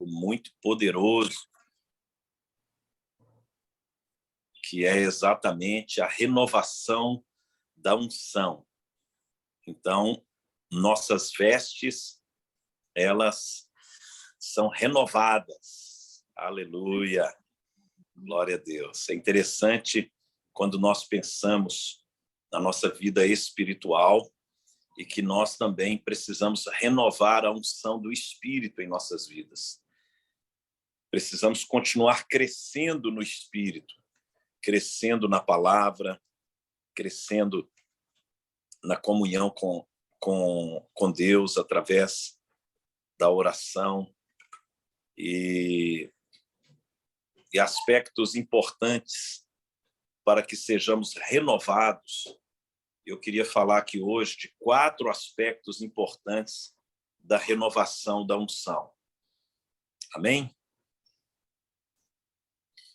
muito poderoso, que é exatamente a renovação da unção. Então, nossas vestes, elas são renovadas. Aleluia! Glória a Deus. É interessante quando nós pensamos na nossa vida espiritual e que nós também precisamos renovar a unção do Espírito em nossas vidas. Precisamos continuar crescendo no Espírito, crescendo na palavra, crescendo na comunhão com Deus através da oração e aspectos importantes para que sejamos renovados. Eu queria falar aqui hoje de 4 aspectos importantes da renovação da unção. Amém?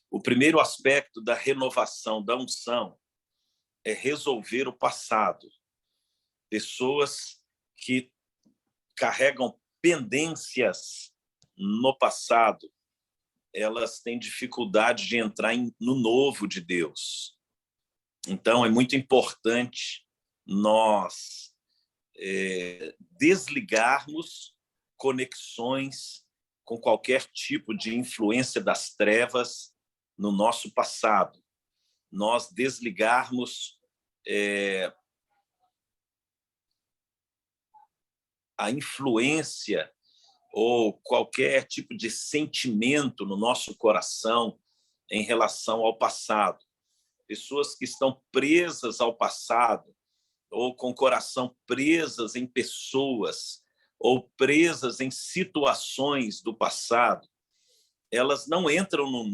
O primeiro aspecto da renovação da unção é resolver o passado. Pessoas que carregam pendências no passado, elas têm dificuldade de entrar no novo de Deus. Então, é muito importante nós desligarmos conexões com qualquer tipo de influência das trevas no nosso passado. Nós desligarmos a influência ou qualquer tipo de sentimento no nosso coração em relação ao passado. Pessoas que estão presas ao passado ou com o coração presas em pessoas ou presas em situações do passado, elas não entram no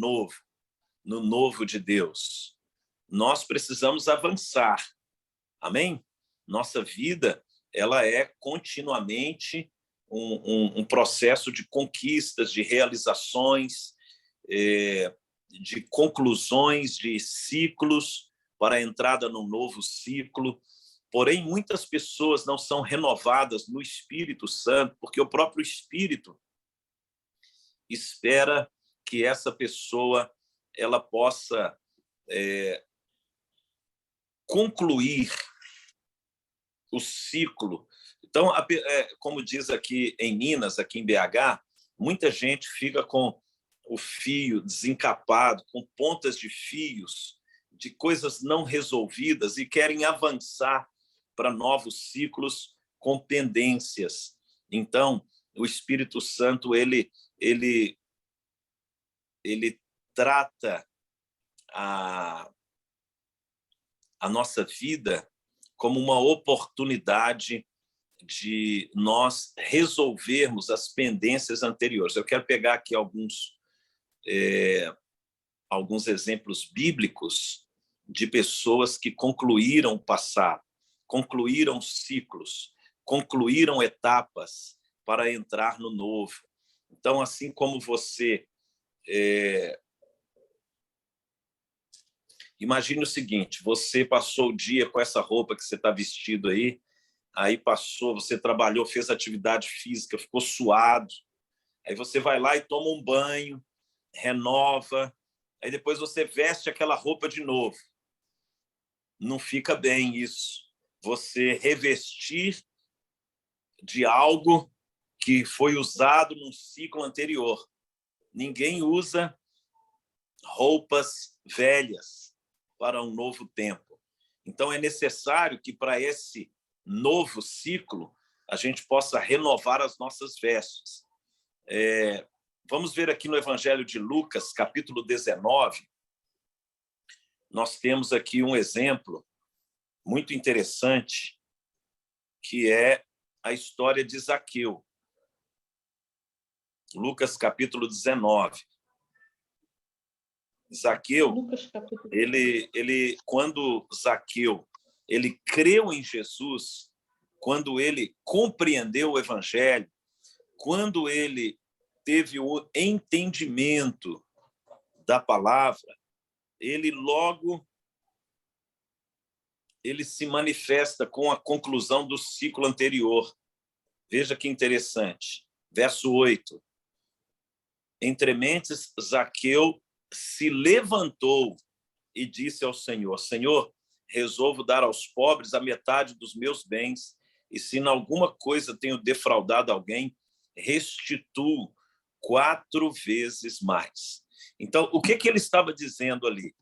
novo de Deus. Nós precisamos avançar. Amém? Nossa vida, ela é continuamente um processo de conquistas, de realizações, de conclusões, de ciclos para a entrada num novo ciclo. Porém, muitas pessoas não são renovadas no Espírito Santo, porque o próprio Espírito espera que essa pessoa ela possa concluir o ciclo. Então, como diz aqui em Minas, aqui em BH, muita gente fica com o fio desencapado, com pontas de fios, de coisas não resolvidas e querem avançar para novos ciclos com pendências. Então, o Espírito Santo, ele trata a nossa vida como uma oportunidade de nós resolvermos as pendências anteriores. Eu quero pegar aqui alguns exemplos bíblicos de pessoas que concluíram o passado, concluíram ciclos, concluíram etapas para entrar no novo. Então, assim como você... Imagine o seguinte, você passou o dia com essa roupa que você está vestido aí passou, você trabalhou, fez atividade física, ficou suado, aí você vai lá e toma um banho, renova, aí depois você veste aquela roupa de novo. Não fica bem isso. Você revestir de algo que foi usado num ciclo anterior. Ninguém usa roupas velhas para um novo tempo. Então, é necessário que, para esse novo ciclo, a gente possa renovar as nossas vestes. Vamos ver aqui no Evangelho de Lucas, capítulo 19, nós temos aqui um exemplo muito interessante, que é a história de Zaqueu. Lucas, capítulo 19. Zaqueu, quando Zaqueu ele creu em Jesus, quando ele compreendeu o Evangelho, quando ele teve o entendimento da palavra, ele se manifesta com a conclusão do ciclo anterior. Veja que interessante. Verso 8. Entre mentes, Zaqueu se levantou e disse ao Senhor: Senhor, resolvo dar aos pobres a metade dos meus bens, e se em alguma coisa tenho defraudado alguém, restituo 4 vezes mais. Então, o que ele estava dizendo ali?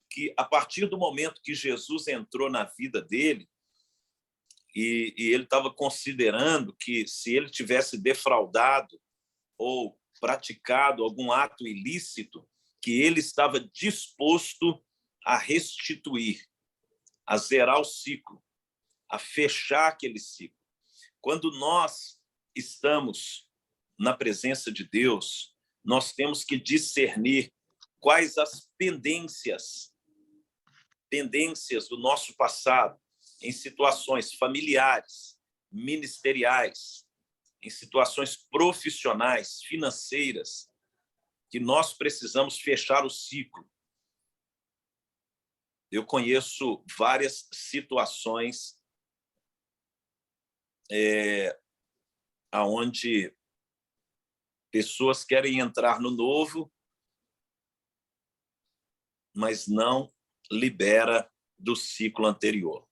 Que a partir do momento que Jesus entrou na vida dele, e ele estava considerando que se ele tivesse defraudado ou praticado algum ato ilícito, que ele estava disposto a restituir, a zerar o ciclo, a fechar aquele ciclo. Quando nós estamos na presença de Deus, nós temos que discernir quais as pendências do nosso passado em situações familiares, ministeriais, em situações profissionais, financeiras, que nós precisamos fechar o ciclo. Eu conheço várias situações onde pessoas querem entrar no novo, mas não libera do ciclo anterior.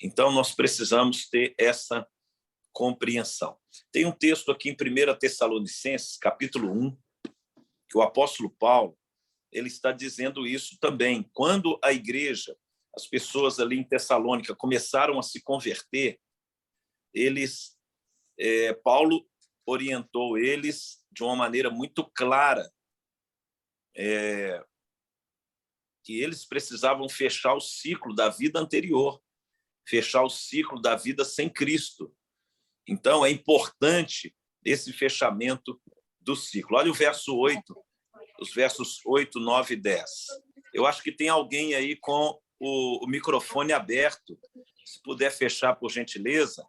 Então, nós precisamos ter essa compreensão. Tem um texto aqui em 1 Tessalonicenses, capítulo 1, que o apóstolo Paulo ele está dizendo isso também. Quando a igreja, as pessoas ali em Tessalônica começaram a se converter, Paulo orientou eles de uma maneira muito clara que eles precisavam fechar o ciclo da vida anterior, fechar o ciclo da vida sem Cristo. Então, é importante esse fechamento do ciclo. Olha o verso 8, os versos 8, 9 e 10. Eu acho que tem alguém aí com o microfone aberto. Se puder fechar, por gentileza.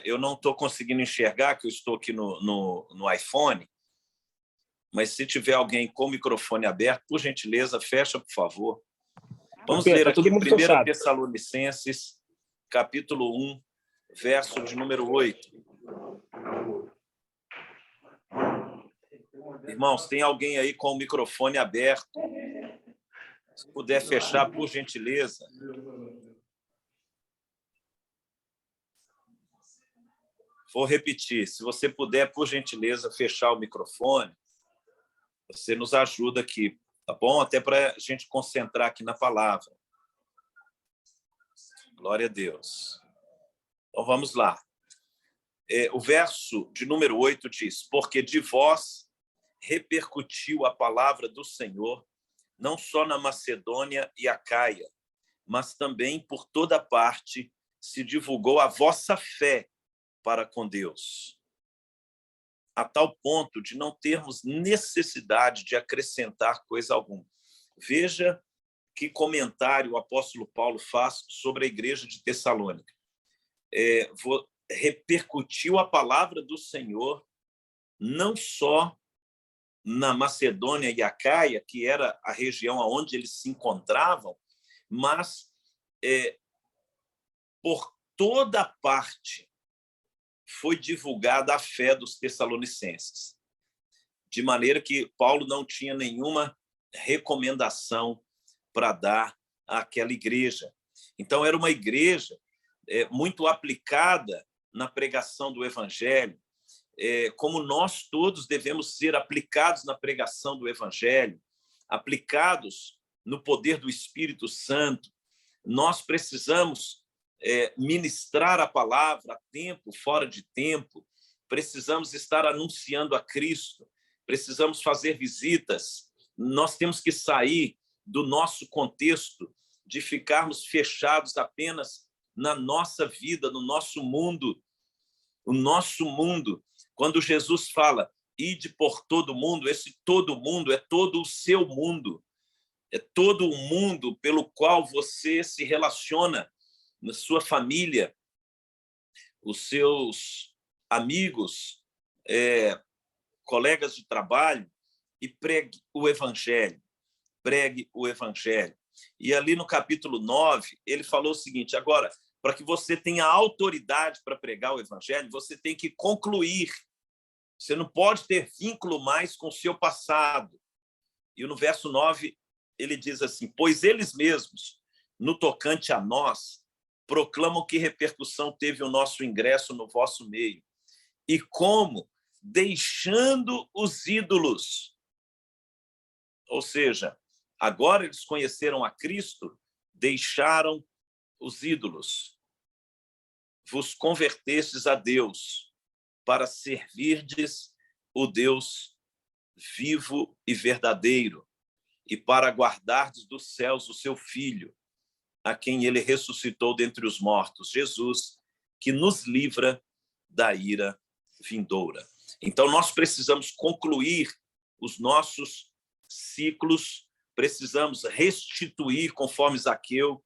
Eu não estou conseguindo enxergar, que eu estou aqui no iPhone, mas se tiver alguém com o microfone aberto, por gentileza, fecha, por favor. Vamos ler aqui 1 Tessalonicenses, capítulo 1, verso de número 8. Irmãos, tem alguém aí com o microfone aberto? Se puder fechar, por gentileza. Vou repetir. Se você puder, por gentileza, fechar o microfone, você nos ajuda aqui, tá bom? Até para a gente concentrar aqui na palavra. Glória a Deus. Então, vamos lá. O verso de número 8 diz: porque de vós repercutiu a palavra do Senhor, não só na Macedônia e Acaia, mas também por toda parte se divulgou a vossa fé para com Deus, a tal ponto de não termos necessidade de acrescentar coisa alguma. Veja que comentário o apóstolo Paulo faz sobre a igreja de Tessalônica. Repercutiu a palavra do Senhor não só na Macedônia e Acaia, que era a região onde eles se encontravam, mas por toda parte foi divulgada a fé dos tessalonicenses, de maneira que Paulo não tinha nenhuma recomendação para dar àquela igreja. Então, era uma igreja muito aplicada na pregação do evangelho, como nós todos devemos ser aplicados na pregação do evangelho, aplicados no poder do Espírito Santo. Nós precisamos ministrar a palavra a tempo, fora de tempo, precisamos estar anunciando a Cristo, precisamos fazer visitas, nós temos que sair do nosso contexto de ficarmos fechados apenas na nossa vida, no nosso mundo. O nosso mundo, quando Jesus fala, ide por todo mundo, esse todo mundo é todo o seu mundo, é todo o mundo pelo qual você se relaciona, na sua família, os seus amigos, colegas de trabalho, e pregue o evangelho. Pregue o evangelho. E ali no capítulo 9, ele falou o seguinte: agora, para que você tenha autoridade para pregar o evangelho, você tem que concluir. Você não pode ter vínculo mais com o seu passado. E no verso 9, ele diz assim: pois eles mesmos, no tocante a nós, proclamam que repercussão teve o nosso ingresso no vosso meio, e como, deixando os ídolos, ou seja, agora eles conheceram a Cristo, deixaram os ídolos, vos convertestes a Deus, para servirdes o Deus vivo e verdadeiro, e para guardardes dos céus o seu Filho, a quem ele ressuscitou dentre os mortos, Jesus, que nos livra da ira vindoura. Então, nós precisamos concluir os nossos ciclos, precisamos restituir, conforme Zaqueu,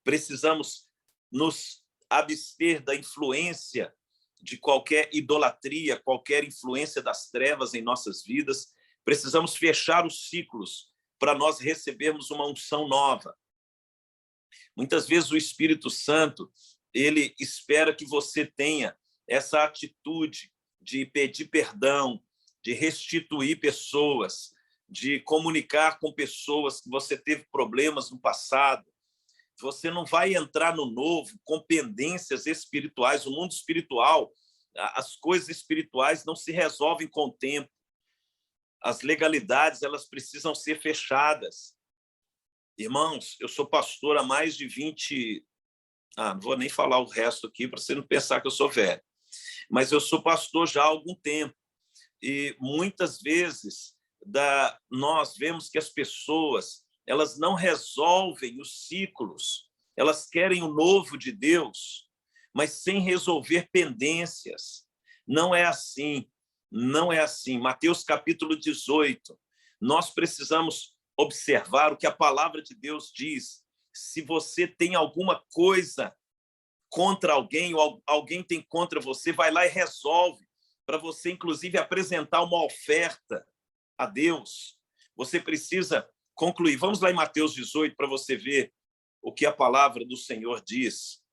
precisamos nos abster da influência de qualquer idolatria, qualquer influência das trevas em nossas vidas, precisamos fechar os ciclos para nós recebermos uma unção nova. Muitas vezes o Espírito Santo, ele espera que você tenha essa atitude de pedir perdão, de restituir pessoas, de comunicar com pessoas que você teve problemas no passado. Você não vai entrar no novo com pendências espirituais. O mundo espiritual, as coisas espirituais não se resolvem com o tempo. As legalidades, elas precisam ser fechadas. Irmãos, eu sou pastor há mais de 20... não vou nem falar o resto aqui para você não pensar que eu sou velho. Mas eu sou pastor já há algum tempo. E muitas vezes nós vemos que as pessoas elas não resolvem os ciclos. Elas querem o novo de Deus, mas sem resolver pendências. Não é assim. Não é assim. Mateus capítulo 18. Nós precisamos observar o que a palavra de Deus diz. Se você tem alguma coisa contra alguém, ou alguém tem contra você, vai lá e resolve, para você, inclusive, apresentar uma oferta a Deus. Você precisa concluir. Vamos lá em Mateus 18 para você ver o que a palavra do Senhor diz.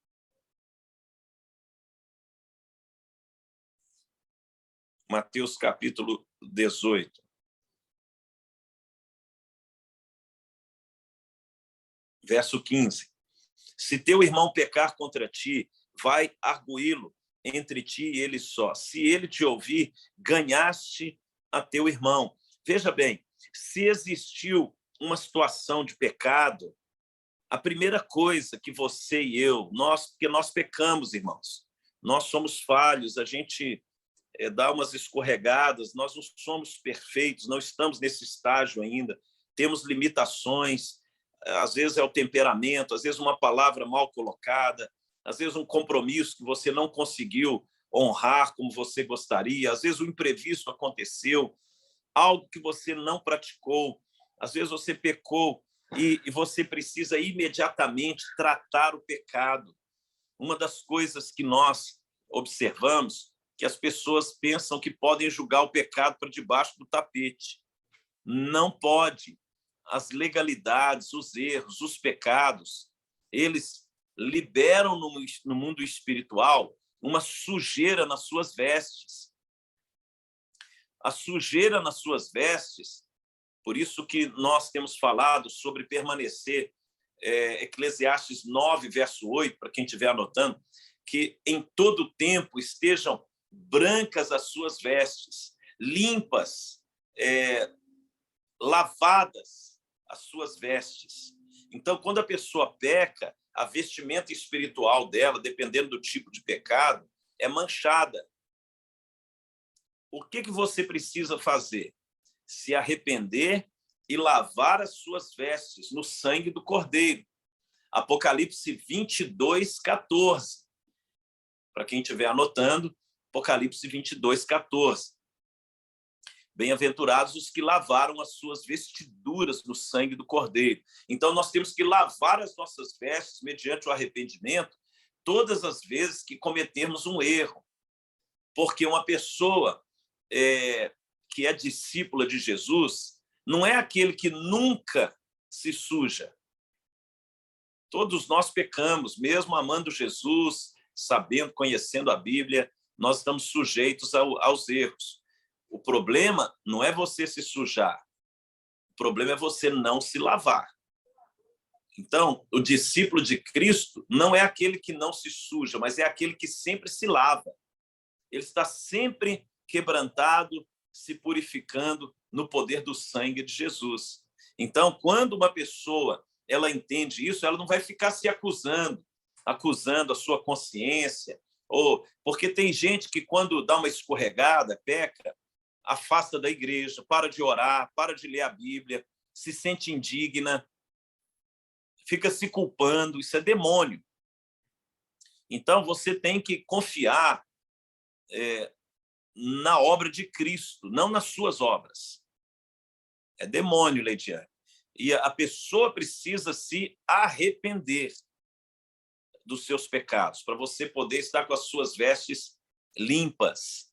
Mateus capítulo 18. Verso 15. Se teu irmão pecar contra ti, vai arguí-lo entre ti e ele só. Se ele te ouvir, ganhaste a teu irmão. Veja bem, se existiu uma situação de pecado, a primeira coisa que você e eu, porque nós pecamos, irmãos, nós somos falhos, a gente dá umas escorregadas, nós não somos perfeitos, não estamos nesse estágio ainda, temos limitações, às vezes é o temperamento, às vezes uma palavra mal colocada, às vezes um compromisso que você não conseguiu honrar como você gostaria, às vezes um imprevisto aconteceu, algo que você não praticou, às vezes você pecou e você precisa imediatamente tratar o pecado. Uma das coisas que nós observamos que as pessoas pensam que podem julgar o pecado para debaixo do tapete. Não pode. As legalidades, os erros, os pecados, eles liberam no mundo espiritual uma sujeira nas suas vestes. A sujeira nas suas vestes, por isso que nós temos falado sobre permanecer, Eclesiastes 9, verso 8, para quem estiver anotando, que em todo tempo estejam brancas as suas vestes, limpas, lavadas as suas vestes. Então, quando a pessoa peca, a vestimenta espiritual dela, dependendo do tipo de pecado, é manchada. O que você precisa fazer? Se arrepender e lavar as suas vestes no sangue do Cordeiro. Apocalipse 22, 14. Para quem estiver anotando, Apocalipse 22, 14. Bem-aventurados os que lavaram as suas vestiduras no sangue do Cordeiro. Então, nós temos que lavar as nossas vestes mediante o arrependimento todas as vezes que cometermos um erro. Porque uma pessoa que é discípula de Jesus não é aquele que nunca se suja. Todos nós pecamos, mesmo amando Jesus, sabendo, conhecendo a Bíblia, nós estamos sujeitos aos erros. O problema não é você se sujar, o problema é você não se lavar. Então, o discípulo de Cristo não é aquele que não se suja, mas é aquele que sempre se lava. Ele está sempre quebrantado, se purificando no poder do sangue de Jesus. Então, quando uma pessoa ela entende isso, ela não vai ficar se acusando a sua consciência, ou porque tem gente que quando dá uma escorregada, peca, afasta da igreja, para de orar, para de ler a Bíblia, se sente indigna, fica se culpando, isso é demônio. Então, você tem que confiar na obra de Cristo, não nas suas obras. É demônio, Leidiane. E a pessoa precisa se arrepender dos seus pecados, para você poder estar com as suas vestes limpas.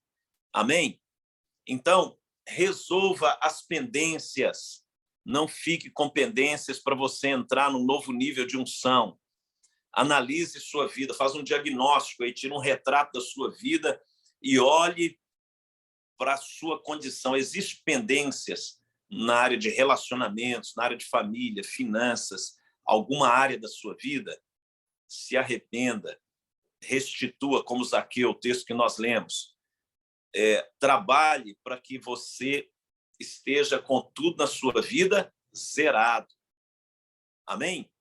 Amém? Então, resolva as pendências. Não fique com pendências para você entrar num novo nível de unção. Analise sua vida, faça um diagnóstico, aí, tira um retrato da sua vida e olhe para a sua condição. Existem pendências na área de relacionamentos, na área de família, finanças, alguma área da sua vida? Se arrependa, restitua, como Zaqueu, o texto que nós lemos. Trabalhe para que você esteja com tudo na sua vida zerado. Amém?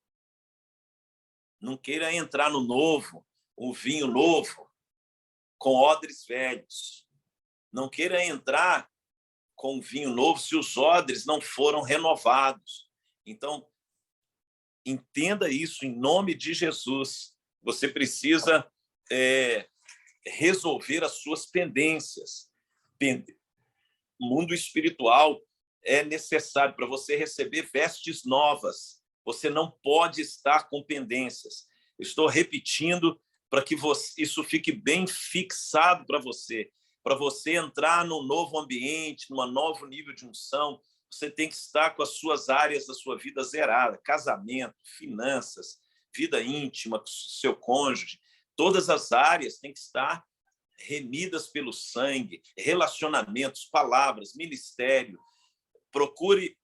Não queira entrar no novo, o vinho novo, com odres velhos. Não queira entrar com vinho novo se os odres não foram renovados. Então, entenda isso em nome de Jesus. Você precisa resolver as suas pendências. O mundo espiritual é necessário para você receber vestes novas. Você não pode estar com pendências. Estou repetindo para que isso fique bem fixado para você entrar num novo ambiente, num novo nível de unção. Você tem que estar com as suas áreas da sua vida zerada, casamento, finanças, vida íntima, seu cônjuge. Todas as áreas têm que estar remidas pelo sangue, relacionamentos, palavras, ministério. Procure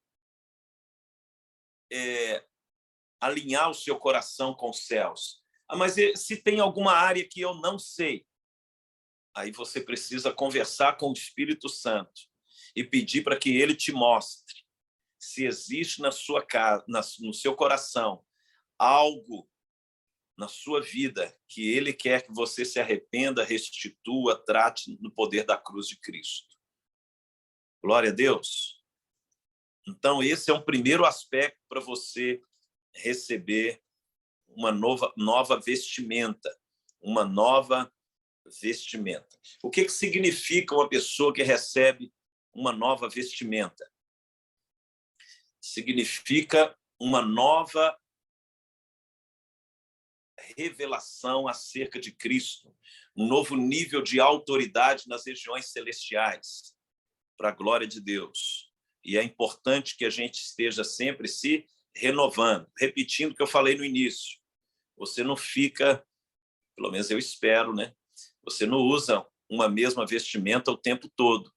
alinhar o seu coração com os céus. Mas se tem alguma área que eu não sei, aí você precisa conversar com o Espírito Santo e pedir para que ele te mostre se existe na sua casa, no seu coração, algo na sua vida que ele quer que você se arrependa, restitua, trate no poder da cruz de Cristo. Glória a Deus. Então, esse é um primeiro aspecto para você receber uma nova vestimenta, uma nova vestimenta. O que significa uma pessoa que recebe uma nova vestimenta? Significa uma nova revelação acerca de Cristo, um novo nível de autoridade nas regiões celestiais, para a glória de Deus. E é importante que a gente esteja sempre se renovando, repetindo o que eu falei no início. Você não fica, pelo menos eu espero, né? Você não usa uma mesma vestimenta o tempo todo,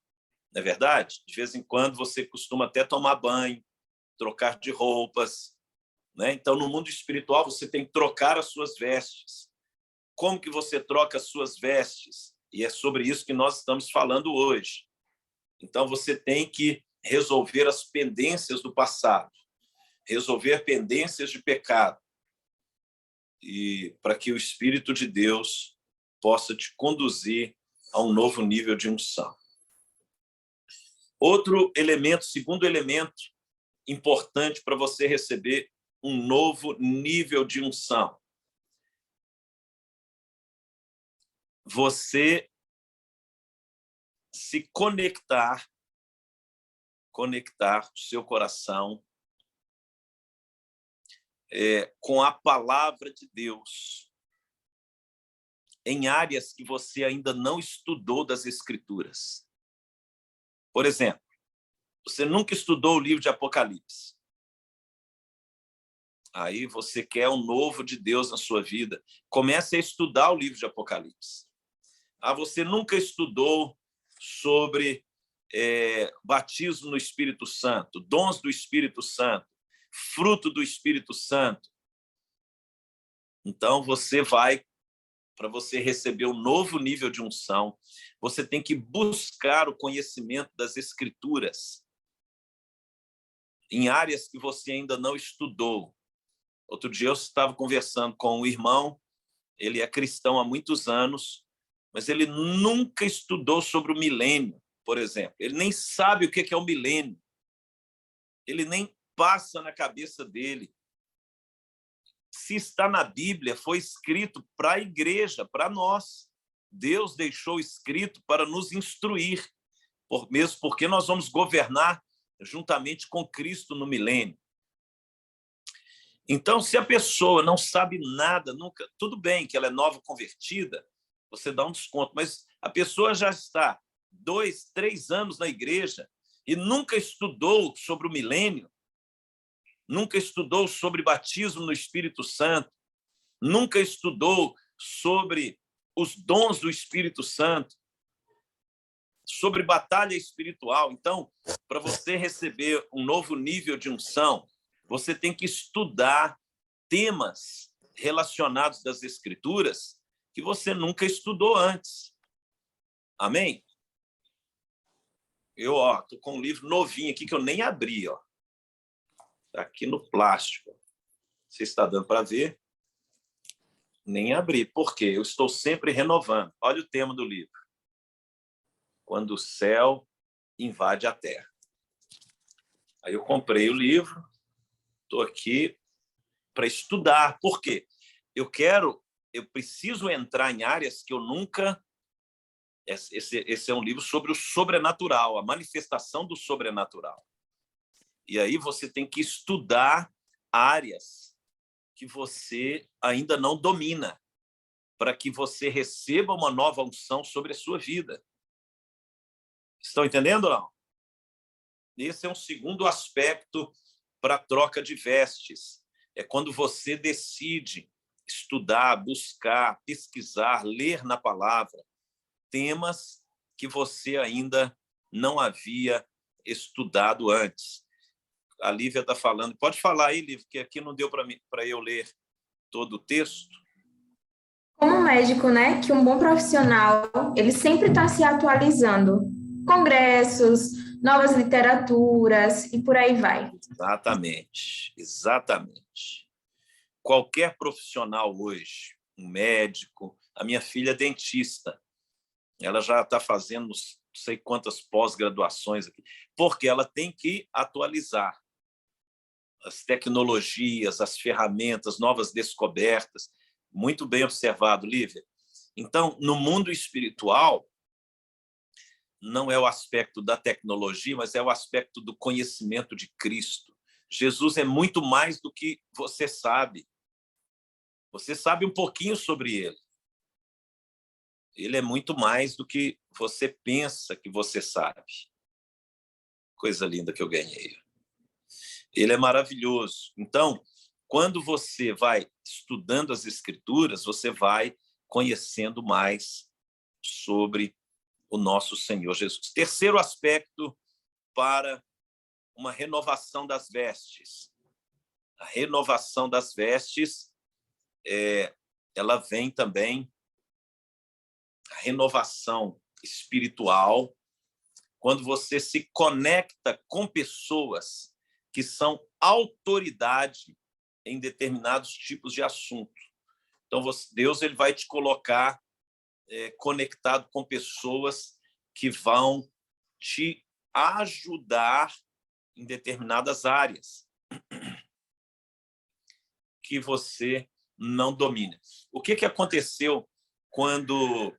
não é verdade? De vez em quando você costuma até tomar banho, trocar de roupas, né? Então, no mundo espiritual, você tem que trocar as suas vestes. Como que você troca as suas vestes? E é sobre isso que nós estamos falando hoje. Então, você tem que resolver as pendências do passado, resolver pendências de pecado, e para que o Espírito de Deus possa te conduzir a um novo nível de unção. Outro elemento, segundo elemento importante para você receber um novo nível de unção. Você se conectar o seu coração com a palavra de Deus em áreas que você ainda não estudou das Escrituras. Por exemplo, você nunca estudou o livro de Apocalipse. Aí você quer um novo de Deus na sua vida. Comece a estudar o livro de Apocalipse. Você nunca estudou sobre batismo no Espírito Santo, dons do Espírito Santo, fruto do Espírito Santo. Então, para você receber um novo nível de unção, você tem que buscar o conhecimento das Escrituras em áreas que você ainda não estudou. Outro dia eu estava conversando com um irmão, ele é cristão há muitos anos, mas ele nunca estudou sobre o milênio, por exemplo. Ele nem sabe o que é o milênio. Ele nem passa na cabeça dele. Se está na Bíblia, foi escrito para a igreja, para nós. Deus deixou escrito para nos instruir, mesmo porque nós vamos governar juntamente com Cristo no milênio. Então, se a pessoa não sabe nada, nunca, tudo bem que ela é nova convertida, você dá um desconto, mas a pessoa já está 2, 3 anos na igreja e nunca estudou sobre o milênio, nunca estudou sobre batismo no Espírito Santo, nunca estudou sobre os dons do Espírito Santo, sobre batalha espiritual. Então, para você receber um novo nível de unção, você tem que estudar temas relacionados das Escrituras que você nunca estudou antes. Amém? Eu estou com um livro novinho aqui que eu nem abri. Está aqui no plástico. Você está dando para ver? Nem abri. Por quê? Eu estou sempre renovando. Olha o tema do livro. Quando o céu invade a terra. Aí eu comprei o livro, estou aqui para estudar. Por quê? Eu preciso entrar em áreas que eu nunca... Esse é um livro sobre o sobrenatural, a manifestação do sobrenatural. E aí você tem que estudar áreas que você ainda não domina, para que você receba uma nova unção sobre a sua vida. Estão entendendo ou não? Esse é um segundo aspecto para a troca de vestes. É quando você decide estudar, buscar, pesquisar, ler na palavra temas que você ainda não havia estudado antes. A Lívia está falando. Pode falar aí, Lívia, que aqui não deu para eu ler todo o texto. Como médico, né, que um bom profissional, ele sempre está se atualizando. Congressos, novas literaturas e por aí vai. Exatamente, exatamente. Qualquer profissional hoje, um médico, a minha filha é dentista, ela já está fazendo não sei quantas pós-graduações aqui, porque ela tem que atualizar as tecnologias, as ferramentas, novas descobertas. Muito bem observado, Lívia. Então, no mundo espiritual, não é o aspecto da tecnologia, mas é o aspecto do conhecimento de Cristo. Jesus é muito mais do que você sabe. Você sabe um pouquinho sobre ele. Ele é muito mais do que você pensa que você sabe. Coisa linda que eu ganhei. Ele é maravilhoso. Então, quando você vai estudando as Escrituras, você vai conhecendo mais sobre o nosso Senhor Jesus. Terceiro aspecto para uma renovação das vestes. A renovação das vestes, ela vem também, a renovação espiritual, quando você se conecta com pessoas que são autoridade em determinados tipos de assunto. Então, Deus ele vai te colocar conectado com pessoas que vão te ajudar em determinadas áreas que você não domina. O que aconteceu quando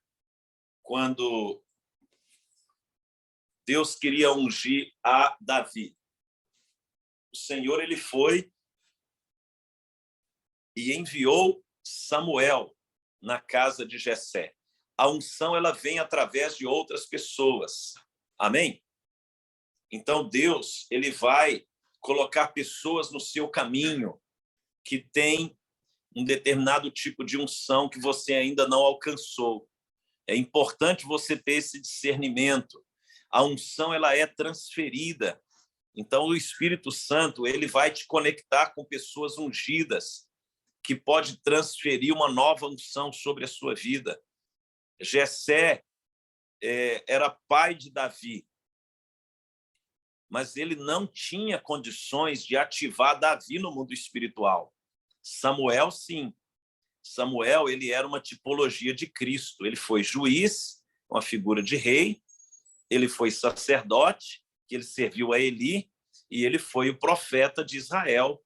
Deus queria ungir a Davi? O Senhor ele foi e enviou Samuel na casa de Jessé. A unção ela vem através de outras pessoas. Amém? Então Deus ele vai colocar pessoas no seu caminho que tem um determinado tipo de unção que você ainda não alcançou. É importante você ter esse discernimento. A unção, ela é transferida. Então, o Espírito Santo, ele vai te conectar com pessoas ungidas, que pode transferir uma nova unção sobre a sua vida. Jessé era pai de Davi, mas ele não tinha condições de ativar Davi no mundo espiritual. Samuel, sim. Samuel, ele era uma tipologia de Cristo. Ele foi juiz, uma figura de rei, ele foi sacerdote, que ele serviu a Eli, e ele foi o profeta de Israel,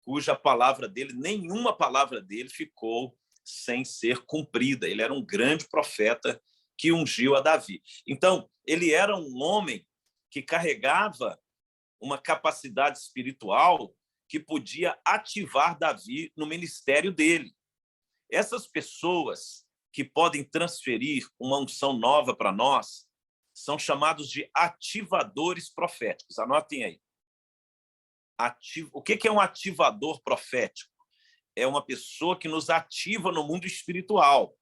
cuja palavra dele, nenhuma palavra dele ficou sem ser cumprida. Ele era um grande profeta que ungiu a Davi. Então, ele era um homem que carregava uma capacidade espiritual que podia ativar Davi no ministério dele. Essas pessoas que podem transferir uma unção nova para nós são chamados de ativadores proféticos. Anotem aí. O que é um ativador profético? É uma pessoa que nos ativa no mundo espiritual,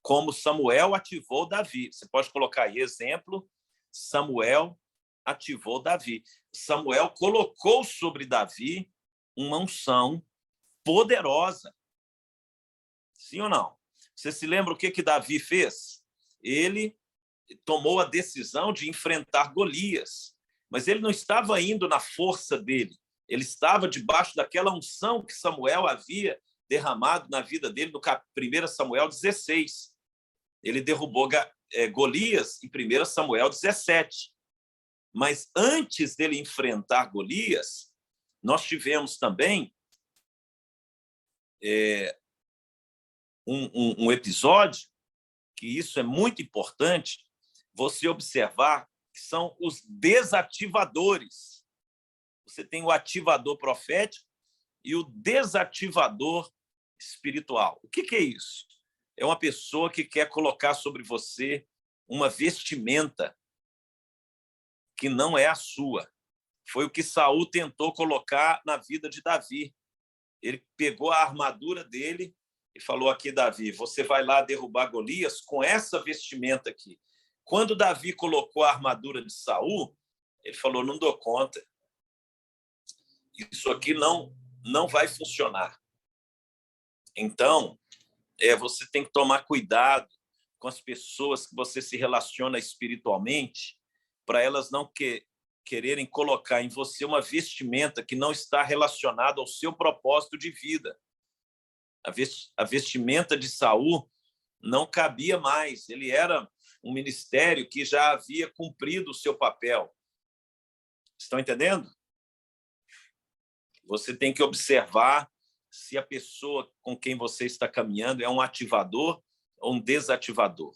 como Samuel ativou Davi. Você pode colocar aí exemplo, Samuel ativou Davi. Samuel colocou sobre Davi uma unção poderosa. Sim ou não? Você se lembra o que Davi fez? Ele tomou a decisão de enfrentar Golias, mas ele não estava indo na força dele, ele estava debaixo daquela unção que Samuel havia derramado na vida dele no 1 Samuel 16. Ele derrubou Golias em 1 Samuel 17. Mas antes dele enfrentar Golias, nós tivemos também um episódio, que isso é muito importante, você observar que são os desativadores. Você tem o ativador profético e o desativador espiritual. O que é isso? É uma pessoa que quer colocar sobre você uma vestimenta que não é a sua. Foi o que Saul tentou colocar na vida de Davi. Ele pegou a armadura dele e falou aqui, Davi, você vai lá derrubar Golias com essa vestimenta aqui. Quando Davi colocou a armadura de Saul, ele falou, não dou conta. Isso aqui não vai funcionar. Então, você tem que tomar cuidado com as pessoas que você se relaciona espiritualmente, para elas não quererem colocar em você uma vestimenta que não está relacionada ao seu propósito de vida. A vestimenta de Saul não cabia mais. Ele era um ministério que já havia cumprido o seu papel. Estão entendendo? Você tem que observar se a pessoa com quem você está caminhando é um ativador ou um desativador.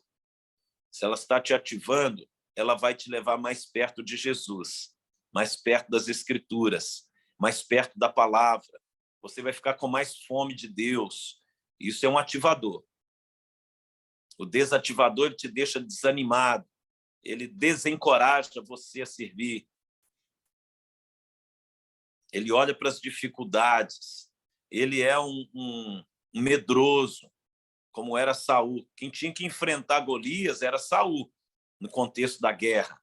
Se ela está te ativando, ela vai te levar mais perto de Jesus, mais perto das Escrituras, mais perto da palavra. Você vai ficar com mais fome de Deus. Isso é um ativador. O desativador, ele te deixa desanimado. Ele desencoraja você a servir. Ele olha para as dificuldades. Ele é um medroso, como era Saul. Quem tinha que enfrentar Golias era Saul, no contexto da guerra.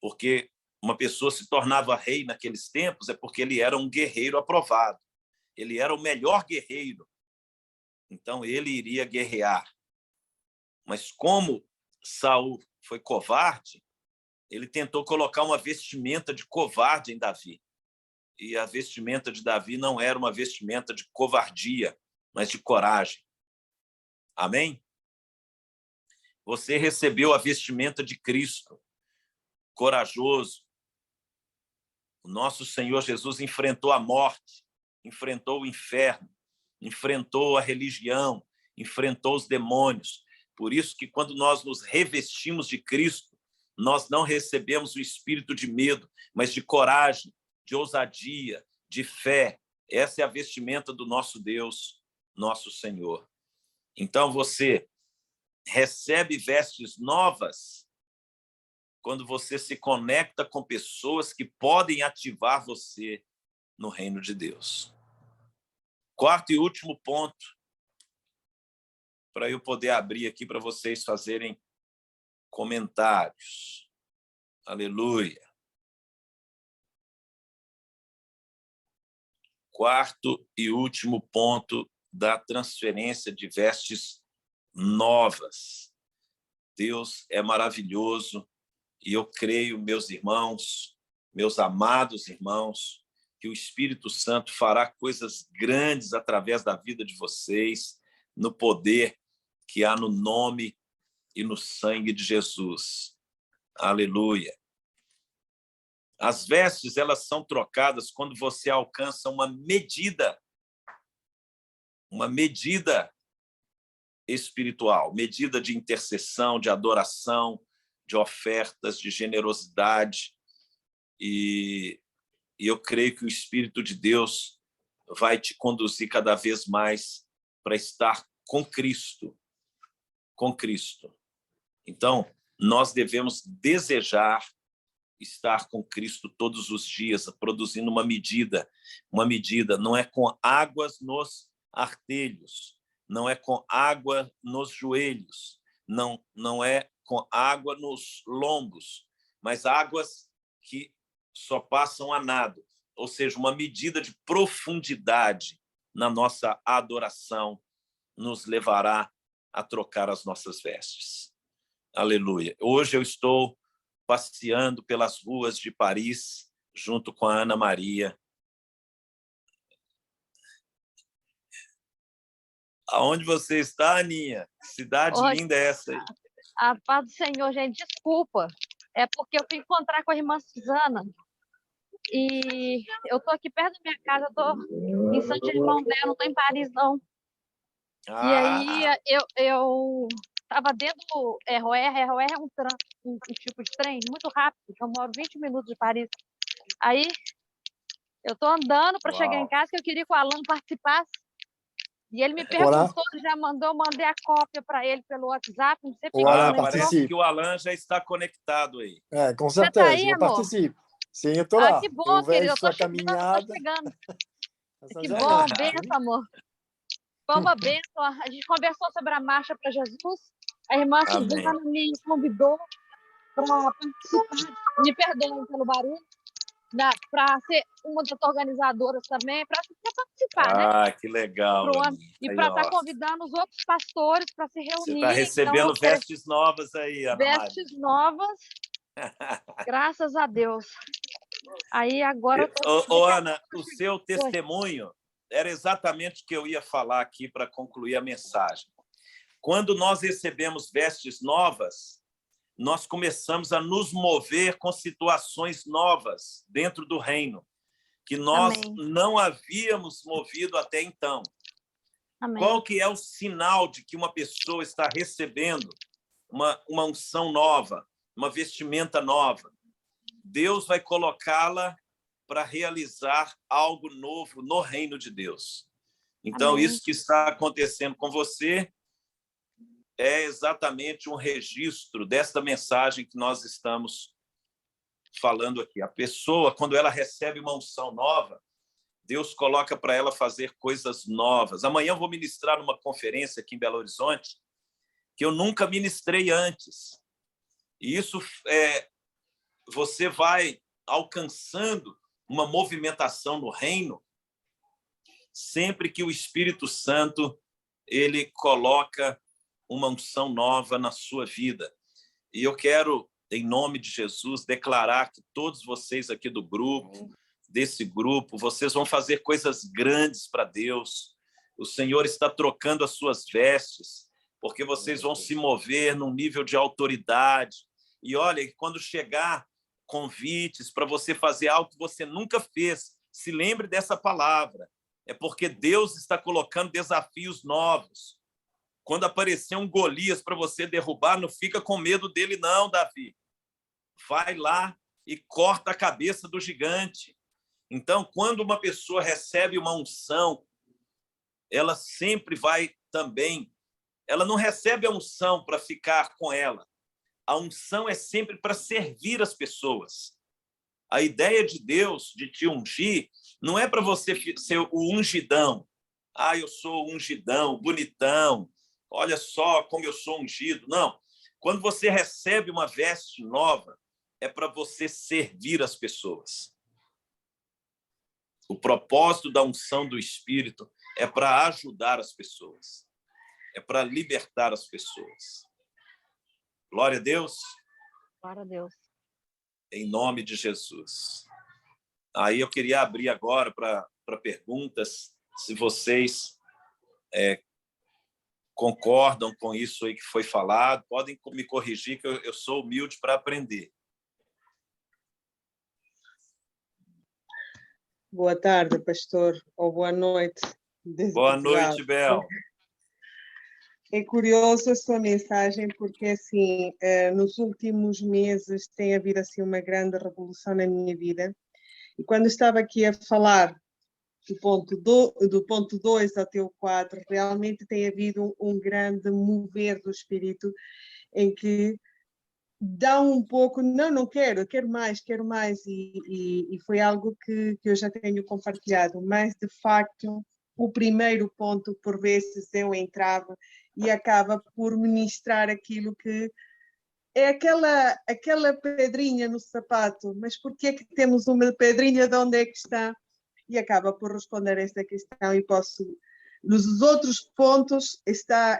Porque uma pessoa se tornava rei naqueles tempos é porque ele era um guerreiro aprovado. Ele era o melhor guerreiro. Então, ele iria guerrear. Mas como Saul foi covarde, ele tentou colocar uma vestimenta de covarde em Davi. E a vestimenta de Davi não era uma vestimenta de covardia, mas de coragem. Amém? Você recebeu a vestimenta de Cristo, corajoso. O nosso Senhor Jesus enfrentou a morte, enfrentou o inferno, enfrentou a religião, enfrentou os demônios. Por isso que quando nós nos revestimos de Cristo, nós não recebemos o espírito de medo, mas de coragem, de ousadia, de fé. Essa é a vestimenta do nosso Deus, nosso Senhor. Então você recebe vestes novas quando você se conecta com pessoas que podem ativar você no reino de Deus. Quarto e último ponto, para eu poder abrir aqui para vocês fazerem comentários. Aleluia. Quarto e último ponto da transferência de vestes novas. Deus é maravilhoso e eu creio, meus irmãos, meus amados irmãos, que o Espírito Santo fará coisas grandes através da vida de vocês, no poder que há no nome e no sangue de Jesus. Aleluia. As vestes, elas são trocadas quando você alcança uma medida espiritual, medida de intercessão, de adoração, de ofertas, de generosidade. E eu creio que o Espírito de Deus vai te conduzir cada vez mais para estar com Cristo. Com Cristo. Então, nós devemos desejar estar com Cristo todos os dias, produzindo uma medida, não é com águas nos artelhos, não é com água nos joelhos, não é com água nos lombos, mas águas que só passam a nado, ou seja, uma medida de profundidade na nossa adoração nos levará a trocar as nossas vestes. Aleluia. Hoje eu estou passeando pelas ruas de Paris, junto com a Ana Maria. Aonde você está, Aninha? Cidade linda é essa aí. A paz do Senhor, gente, desculpa. É porque eu fui encontrar com a irmã Suzana e eu tô aqui perto da minha casa, eu tô em Saint-Germain-en-Laye, não tô em Paris, não. E aí eu tava dentro do RER é um tipo de trem muito rápido, eu moro 20 minutos de Paris. Aí eu tô andando para chegar em casa, que eu queria que o Alan participasse. E ele me perguntou, já mandou, eu mandei a cópia para ele pelo WhatsApp. Não sei parece que o Alan já está conectado aí. Com certeza, tá aí, eu participo. Sim, eu estou lá. Que bom, querido, eu tô caminhada. chegando. Que bom, benção, amor. Foi uma benção. A gente conversou sobre a marcha para Jesus. A irmã Suzana me convidou para participar. Me perdoem pelo barulho. Para ser uma das organizadoras também, para participar, né? Que legal. E para estar convidando os outros pastores para se reunir. Você está recebendo vestes novas aí, Ana Maria. Vestes novas, graças a Deus. Aí agora... Ana, o seu testemunho era exatamente o que eu ia falar aqui para concluir a mensagem. Quando nós recebemos vestes novas, nós começamos a nos mover com situações novas dentro do reino, que nós não havíamos movido até então. Amém. Qual que é o sinal de que uma pessoa está recebendo uma unção nova, uma vestimenta nova? Deus vai colocá-la para realizar algo novo no reino de Deus. Então, Amém. Isso que está acontecendo com você é exatamente um registro desta mensagem que nós estamos falando aqui. A pessoa, quando ela recebe uma unção nova, Deus coloca para ela fazer coisas novas. Amanhã eu vou ministrar numa conferência aqui em Belo Horizonte que eu nunca ministrei antes. E isso você vai alcançando uma movimentação no reino sempre que o Espírito Santo ele coloca uma unção nova na sua vida. E eu quero, em nome de Jesus, declarar que todos vocês aqui do grupo, desse grupo, vocês vão fazer coisas grandes para Deus. O Senhor está trocando as suas vestes, porque vocês vão se mover num nível de autoridade. E olha, quando chegar convites para você fazer algo que você nunca fez, se lembre dessa palavra. É porque Deus está colocando desafios novos. Quando aparecer um Golias para você derrubar, não fica com medo dele não, Davi. Vai lá e corta a cabeça do gigante. Então, quando uma pessoa recebe uma unção, ela sempre vai também... Ela não recebe a unção para ficar com ela. A unção é sempre para servir as pessoas. A ideia de Deus de te ungir não é para você ser o ungidão. eu sou ungidão, bonitão, olha só como eu sou ungido. Não. Quando você recebe uma veste nova, é para você servir as pessoas. O propósito da unção do Espírito é para ajudar as pessoas, é para libertar as pessoas. Glória a Deus. Glória a Deus. Em nome de Jesus. Aí eu queria abrir agora para perguntas, se vocês concordam com isso aí que foi falado, podem me corrigir, que eu sou humilde para aprender. Boa tarde, pastor, ou boa noite. Boa noite, Bel. É curioso a sua mensagem, porque assim, nos últimos meses tem havido assim uma grande revolução na minha vida. E quando estava aqui a falar do ponto 2 até o 4, realmente tem havido um grande mover do Espírito, em que dá um pouco, não quero, quero mais, e foi algo que eu já tenho compartilhado, mas de facto o primeiro ponto, por vezes eu entrava e acaba por ministrar aquilo que é aquela pedrinha no sapato, mas por que é que temos uma pedrinha, de onde é que está? E acaba por responder esta questão, e posso, nos outros pontos, está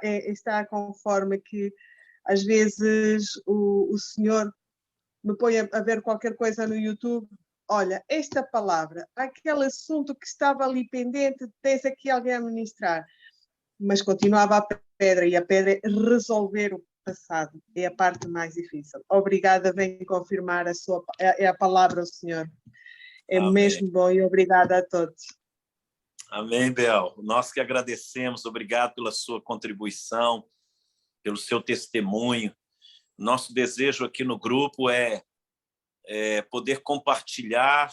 conforme que às vezes o Senhor me põe a ver qualquer coisa no YouTube. Olha, esta palavra, aquele assunto que estava ali pendente, tens aqui alguém a ministrar. Mas continuava a pedra, e a pedra é resolver o passado. É a parte mais difícil. Obrigada, vem confirmar a palavra do Senhor. É Amém. Mesmo bom, e obrigada a todos. Amém, Bel. Nós que agradecemos, obrigado pela sua contribuição, pelo seu testemunho. Nosso desejo aqui no grupo é poder compartilhar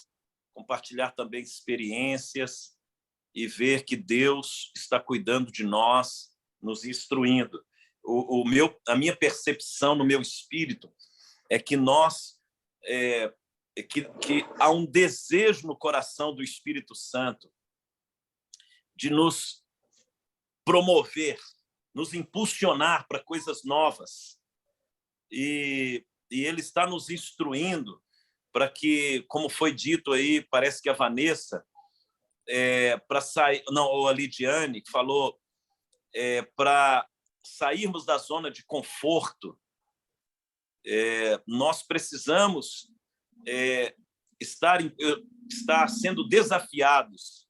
também experiências e ver que Deus está cuidando de nós, nos instruindo. A minha percepção no meu espírito é que que há um desejo no coração do Espírito Santo de nos promover, nos impulsionar para coisas novas. E ele está nos instruindo para que, como foi dito aí, parece que a Vanessa, para sair, não, ou a Lidiane, que falou, para sairmos da zona de conforto, nós precisamos estar sendo desafiados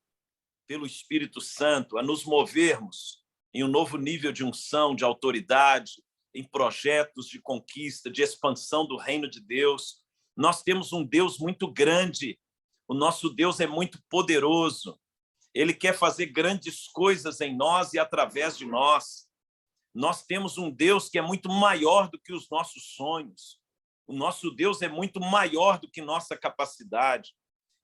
pelo Espírito Santo a nos movermos em um novo nível de unção, de autoridade, em projetos de conquista, de expansão do reino de Deus. Nós temos um Deus muito grande, o nosso Deus é muito poderoso, ele quer fazer grandes coisas em nós e através de nós. Nós temos um Deus que é muito maior do que os nossos sonhos, o nosso Deus é muito maior do que nossa capacidade.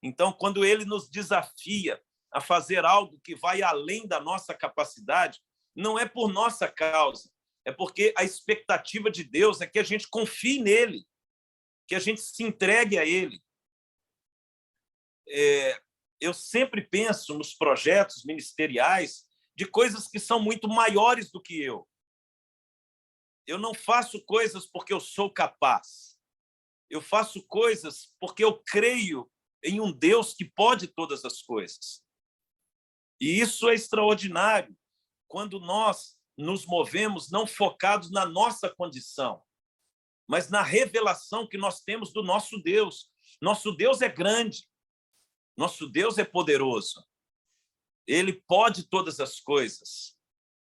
Então, quando ele nos desafia a fazer algo que vai além da nossa capacidade, não é por nossa causa, é porque a expectativa de Deus é que a gente confie nele, que a gente se entregue a ele. Eu sempre penso nos projetos ministeriais de coisas que são muito maiores do que eu. Eu não faço coisas porque eu sou capaz. Eu faço coisas porque eu creio em um Deus que pode todas as coisas. E isso é extraordinário, quando nós nos movemos não focados na nossa condição, mas na revelação que nós temos do nosso Deus. Nosso Deus é grande, nosso Deus é poderoso, ele pode todas as coisas.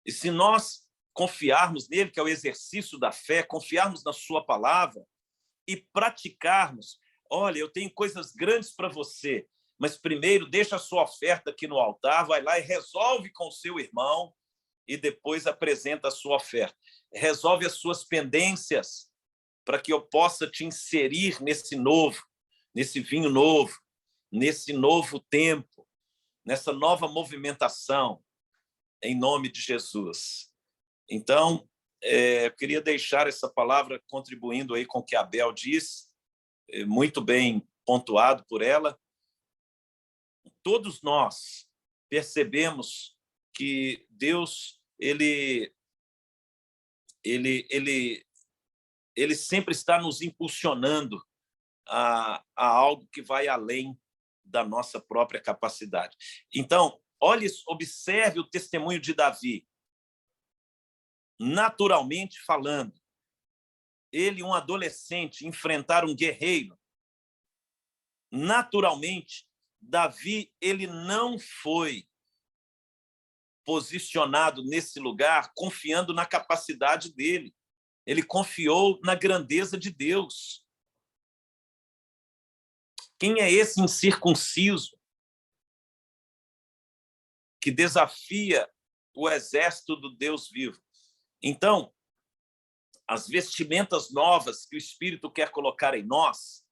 E se nós confiarmos nele, que é o exercício da fé, confiarmos na sua palavra e praticarmos, olha, eu tenho coisas grandes para você, mas primeiro deixa a sua oferta aqui no altar, vai lá e resolve com o seu irmão e depois apresenta a sua oferta. Resolve as suas pendências para que eu possa te inserir nesse novo, nesse vinho novo, nesse novo tempo, nessa nova movimentação, em nome de Jesus. Então, eu queria deixar essa palavra contribuindo aí com o que a Bel disse, muito bem pontuado por ela. Todos nós percebemos que Deus ele sempre está nos impulsionando a algo que vai além da nossa própria capacidade. Então, observe o testemunho de Davi. Naturalmente falando, ele, um adolescente, enfrentar um guerreiro. Naturalmente, Davi, ele não foi posicionado nesse lugar confiando na capacidade dele. Ele confiou na grandeza de Deus. Quem é esse incircunciso que desafia o exército do Deus vivo? Então, as vestimentas novas que o Espírito quer colocar em nós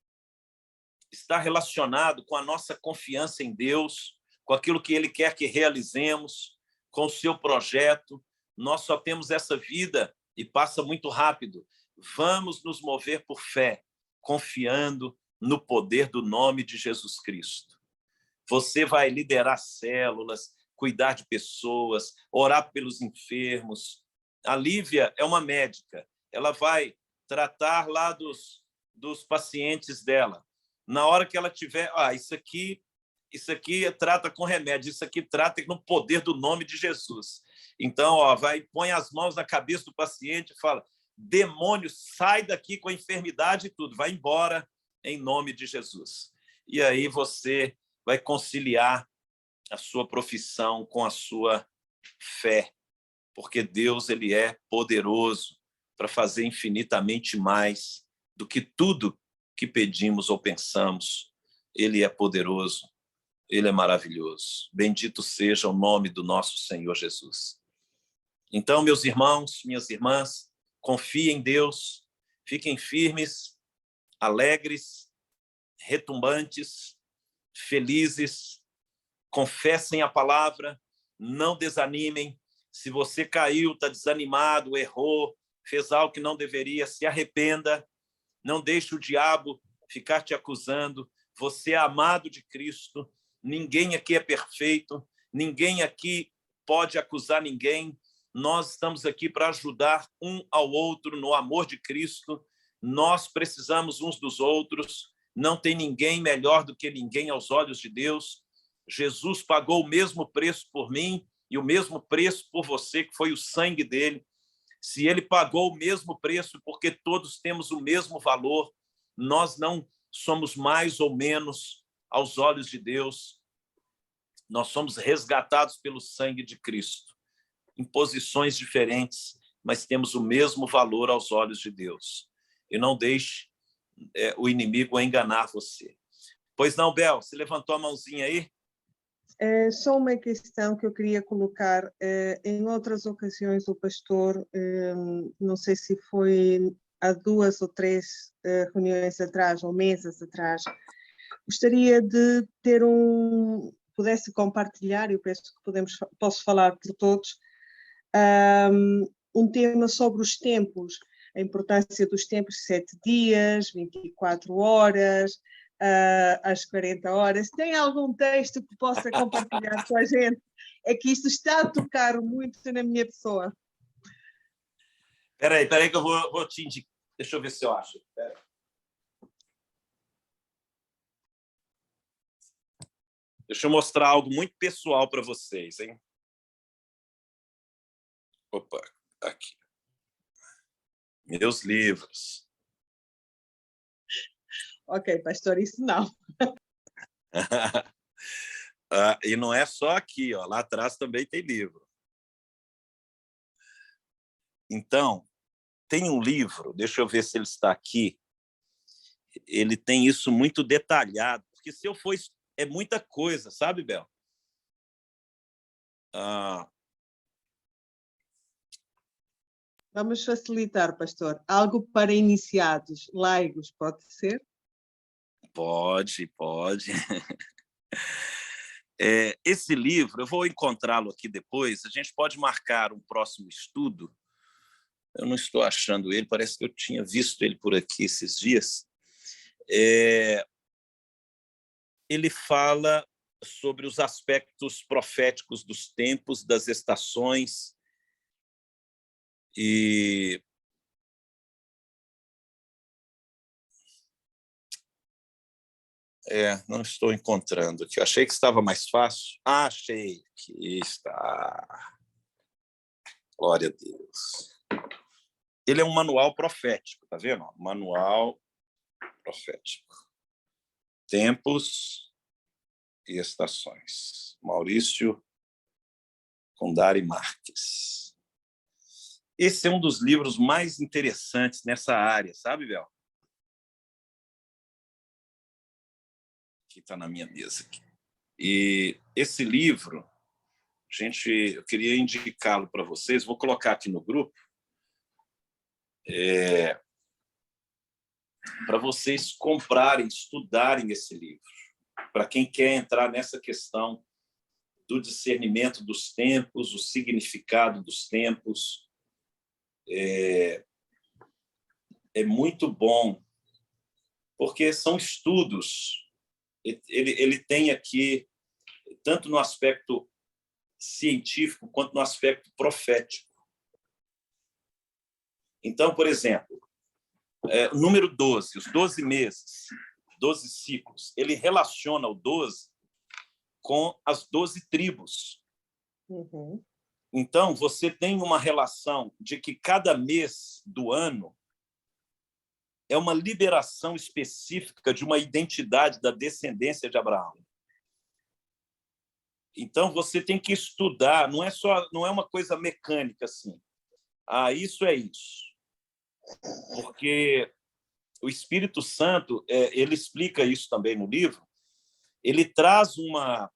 está relacionado com a nossa confiança em Deus, com aquilo que Ele quer que realizemos, com o seu projeto. Nós só temos essa vida e passa muito rápido. Vamos nos mover por fé, confiando no poder do nome de Jesus Cristo. Você vai liderar células, cuidar de pessoas, orar pelos enfermos. A Lívia é uma médica. Ela vai tratar lá dos pacientes dela. Na hora que ela tiver, isso aqui trata com remédio, isso aqui trata no poder do nome de Jesus. Então, põe as mãos na cabeça do paciente e fala: demônio, sai daqui com a enfermidade e tudo, vai embora em nome de Jesus. E aí você vai conciliar a sua profissão com a sua fé, porque Deus ele é poderoso para fazer infinitamente mais do que tudo que pedimos ou pensamos. Ele é poderoso, ele é maravilhoso. Bendito seja o nome do nosso Senhor Jesus. Então, meus irmãos, minhas irmãs, confiem em Deus, fiquem firmes, alegres, retumbantes, felizes, confessem a palavra, não desanimem. Se você caiu, está desanimado, errou, fez algo que não deveria, se arrependa. Não deixe o diabo ficar te acusando. Você é amado de Cristo. Ninguém aqui é perfeito. Ninguém aqui pode acusar ninguém. Nós estamos aqui para ajudar um ao outro no amor de Cristo. Nós precisamos uns dos outros. Não tem ninguém melhor do que ninguém aos olhos de Deus. Jesus pagou o mesmo preço por mim e o mesmo preço por você, que foi o sangue dele. Se ele pagou o mesmo preço, porque todos temos o mesmo valor, nós não somos mais ou menos aos olhos de Deus. Nós somos resgatados pelo sangue de Cristo, em posições diferentes, mas temos o mesmo valor aos olhos de Deus. E não deixe o inimigo enganar você. Pois não, Bel, você levantou a mãozinha aí? Só uma questão que eu queria colocar. Em outras ocasiões, o pastor, não sei se foi há 2 ou 3 reuniões atrás, ou meses atrás, gostaria de ter pudesse compartilhar, eu penso que posso falar por todos, um tema sobre os tempos, a importância dos tempos, 7 dias, 24 horas, às 40 horas. Tem algum texto que possa compartilhar com a gente? É que isto está a tocar muito na minha pessoa. Espera aí que eu vou te indicar. Deixa eu ver se eu acho. Deixa eu mostrar algo muito pessoal para vocês, hein? Opa, aqui. Meus livros. Ok, pastor, isso não. E não é só aqui, ó, lá atrás também tem livro. Então, tem um livro, deixa eu ver se ele está aqui, ele tem isso muito detalhado, porque se eu for... É muita coisa, sabe, Bel? Vamos facilitar, pastor. Algo para iniciados, leigos, pode ser? Pode. Esse livro, eu vou encontrá-lo aqui depois, a gente pode marcar um próximo estudo. Eu não estou achando ele, parece que eu tinha visto ele por aqui esses dias. Ele fala sobre os aspectos proféticos dos tempos, das estações, e não estou encontrando aqui. Achei que estava mais fácil. Achei que está. Glória a Deus. Ele é um manual profético, tá vendo? Manual profético. Tempos e estações. Maurício Condari Marques. Esse é um dos livros mais interessantes nessa área, sabe, Bel? Que está na minha mesa aqui. E esse livro, eu queria indicá-lo para vocês, vou colocar aqui no grupo, para vocês comprarem, estudarem esse livro, para quem quer entrar nessa questão do discernimento dos tempos, o significado dos tempos. É muito bom, porque são estudos. Ele tem aqui, tanto no aspecto científico quanto no aspecto profético. Então, por exemplo, o número 12, os 12 meses, 12 ciclos, ele relaciona o 12 com as 12 tribos. Uhum. Então, você tem uma relação de que cada mês do ano é uma liberação específica de uma identidade da descendência de Abraão. Então, você tem que estudar, não é uma coisa mecânica assim. Isso é isso. Porque o Espírito Santo, ele explica isso também no livro, ele traz uma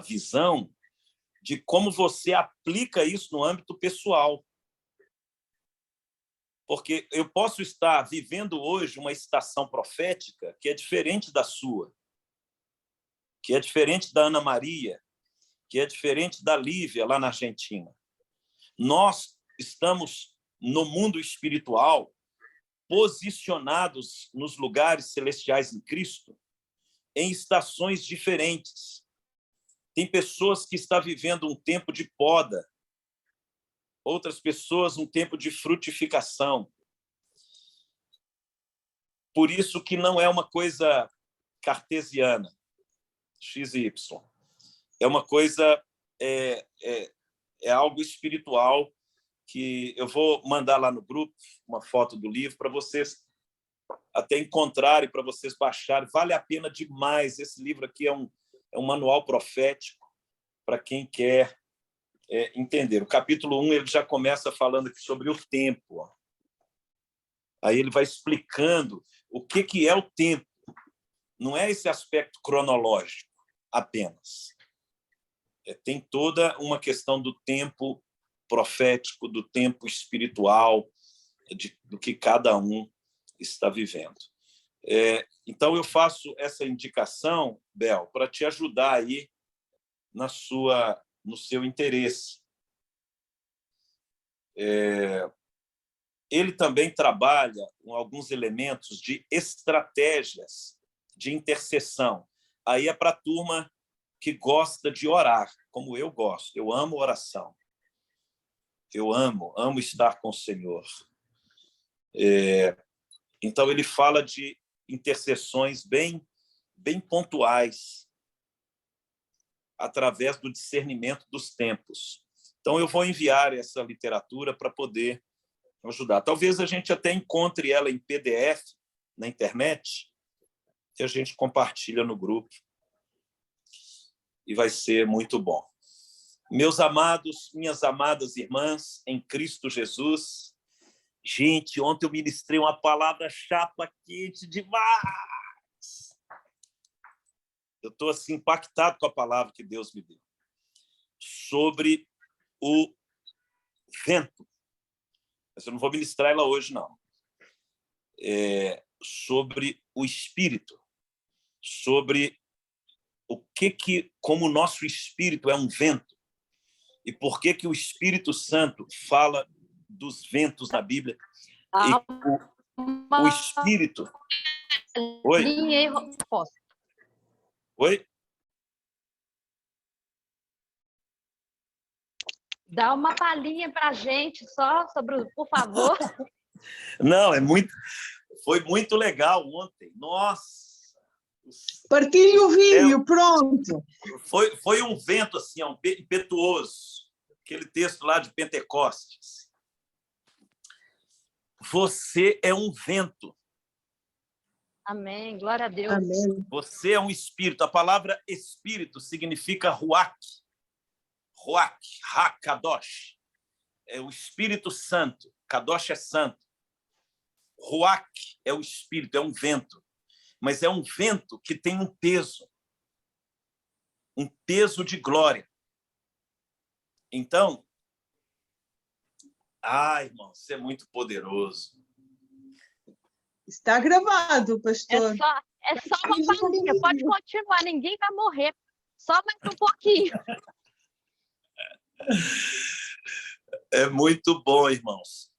visão de como você aplica isso no âmbito pessoal. Porque eu posso estar vivendo hoje uma estação profética que é diferente da sua, que é diferente da Ana Maria, que é diferente da Lívia, lá na Argentina. Nós estamos no mundo espiritual, posicionados nos lugares celestiais em Cristo, em estações diferentes. Tem pessoas que estão vivendo um tempo de poda, outras pessoas um tempo de frutificação. Por isso que não é uma coisa cartesiana, X e Y. É uma coisa, é algo espiritual, que eu vou mandar lá no grupo uma foto do livro para vocês até encontrarem, para vocês baixarem. Vale a pena demais. Esse livro aqui é um manual profético para quem quer entender. O capítulo 1 ele já começa falando aqui sobre o tempo. Aí ele vai explicando o que é o tempo. Não é esse aspecto cronológico apenas. Tem toda uma questão do tempo profético, do tempo espiritual, do que cada um está vivendo. Então, eu faço essa indicação, Bel, para te ajudar aí no seu interesse. Ele também trabalha com alguns elementos de estratégias de intercessão. Aí é para a turma que gosta de orar, como eu gosto. Eu amo oração. Eu amo estar com o Senhor. Então, ele fala de intercessões bem pontuais, através do discernimento dos tempos. Então, eu vou enviar essa literatura para poder ajudar. Talvez a gente até encontre ela em PDF na internet e a gente compartilha no grupo. E vai ser muito bom. Meus amados, minhas amadas irmãs em Cristo Jesus, gente, ontem eu ministrei uma palavra chapa quente demais. Eu estou assim, impactado com a palavra que Deus me deu sobre o vento. Mas eu não vou ministrar ela hoje, não. Sobre o Espírito, sobre como o nosso Espírito é um vento, e por que o Espírito Santo fala dos ventos na Bíblia. E o Espírito... Oi? Posso? Oi? Dá uma palhinha para a gente só sobre, por favor. Não, foi muito legal ontem. Nossa! Partilhe o vídeo, pronto. Foi um vento assim, impetuoso. Aquele texto lá de Pentecostes. Você é um vento. Amém, glória a Deus. Amém. Você é um espírito. A palavra espírito significa ruach. Ruach, ha-kadosh. É o Espírito Santo. Kadosh é santo. Ruach é o espírito, é um vento. Mas é um vento que tem um peso de glória. Então, irmão, você é muito poderoso. Está gravado, pastor. É só uma palhinha, pode continuar, ninguém vai morrer. Só mais um pouquinho. É muito bom, irmãos.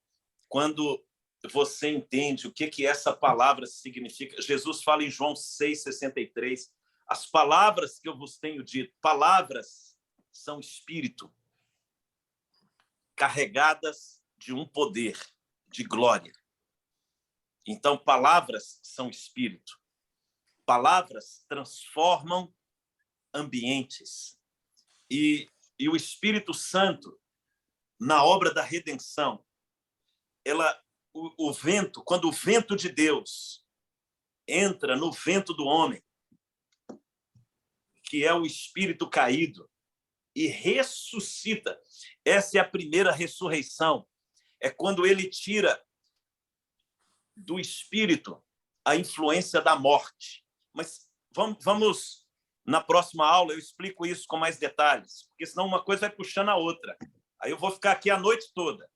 Quando você entende o que essa palavra significa. Jesus fala em João 6,63, as palavras que eu vos tenho dito, palavras são espírito, carregadas de um poder, de glória. Então, palavras são espírito. Palavras transformam ambientes. E o Espírito Santo, na obra da redenção, o vento, quando o vento de Deus entra no vento do homem, que é o espírito caído, e ressuscita. Essa é a primeira ressurreição. É quando ele tira do espírito a influência da morte. Mas vamos na próxima aula eu explico isso com mais detalhes, porque senão uma coisa vai puxando a outra. Aí eu vou ficar aqui a noite toda.